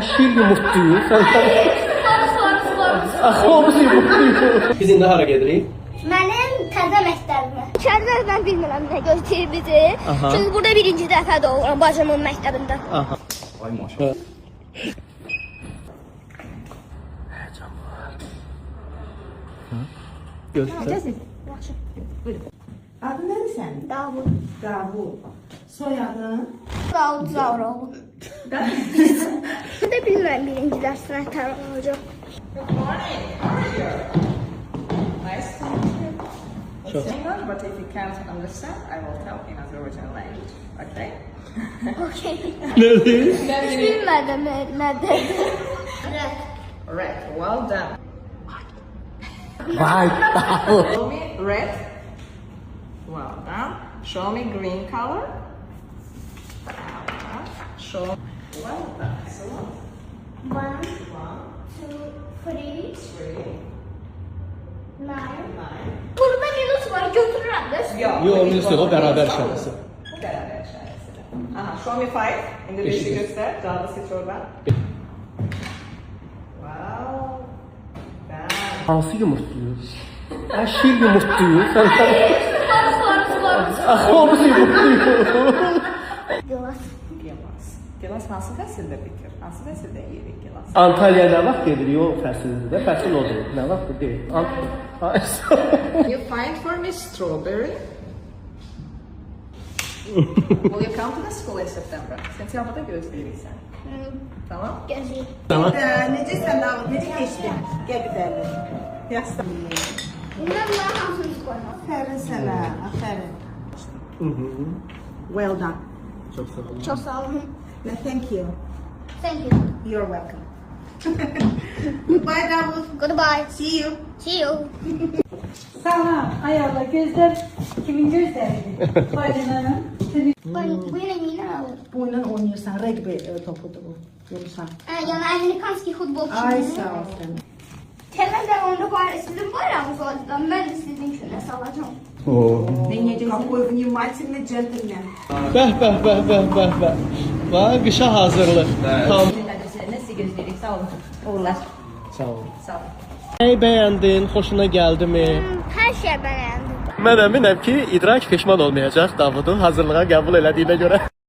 Şir yumurtluyor. Axı yumurtluyor. Biz indi hara gedirik? Mənim təzə məktəbimə. İçəridə mən bilmirəm nə gözləyir bizi. Çünki burada birinci dəfədir oluram bacımın məktəbində. Aha. Ay maşallah. Gözlə. Yaxşı. Adın nədir sənin? Davud. Davud. Soyadın? Davud Zavroğlu. Mən də bilmirəm birinci dərsdən tər olacaq. Good morning. How are you? Nice to meet you. It's English, but if you can't understand, I will tell in Azerbaycan language. Okay? Okey. Nədir? Heç bilmədim nədir. Red. Well done. Vay. Show me red. Well done. Show me green color. Show. Well done. Excellent. 1, 2, 1, 3, 3, 9. 9. Burada minus var götürürəm də. Yox, minus o bərabər şərəsi. Bu beraber şahesi. Aha, show me 5. İndi 5'i göster. Canlı seç oradan. Wow. Done. Hansı yumurtluyor? Şir yumurtluyor. Axı yumurtluyor. Gilas. Gilas. Gilas hansı fəsildə bitir? Hansı fəsildə yedik gilas? Antalya nə vaxt gedirik o fəsildə? Fəsil odur. Nə vaxt deyil. You find for me strawberry. Will you come to the school in September? Sentyabrda gözləyirik sən. Tamam? Gəzir. Necəsən Davud? Necə keçdin? Gəl gedəlim. Yaslan. Bundan daha hansını qoymaq? Aferin sənə. Aferin. Well done. Çox sağ olun. Çox sağ olun. No, thank you. Thank you. You're welcome. Goodbye Davud. Goodbye. See you. See you. Tamam, ay Allah gözler kimin gözleridir? Bacınanın. Bu yine alır. Bununla oynuyorsan rugby topudur bu. Yumuşak. Yani Amerikanski futbol Ay sağ ol sen. Temelde onda var. Sizin bayrağınız olacak. Ben de sizin şuna salacağım. Какой внимательный джентльмен. Bəh. Bax, qışa hazırlıq. Tam. Nasıl gözledik? Sağ olun. Uğurlar. Sağ olun. Sağ olun. Nəyi bəyəndin? Xoşuna gəldimi? Her şey beğendim. Mən əminəm ki, idrak peşman olmayacaq Davudu hazırlığa qəbul elədiyinə görə.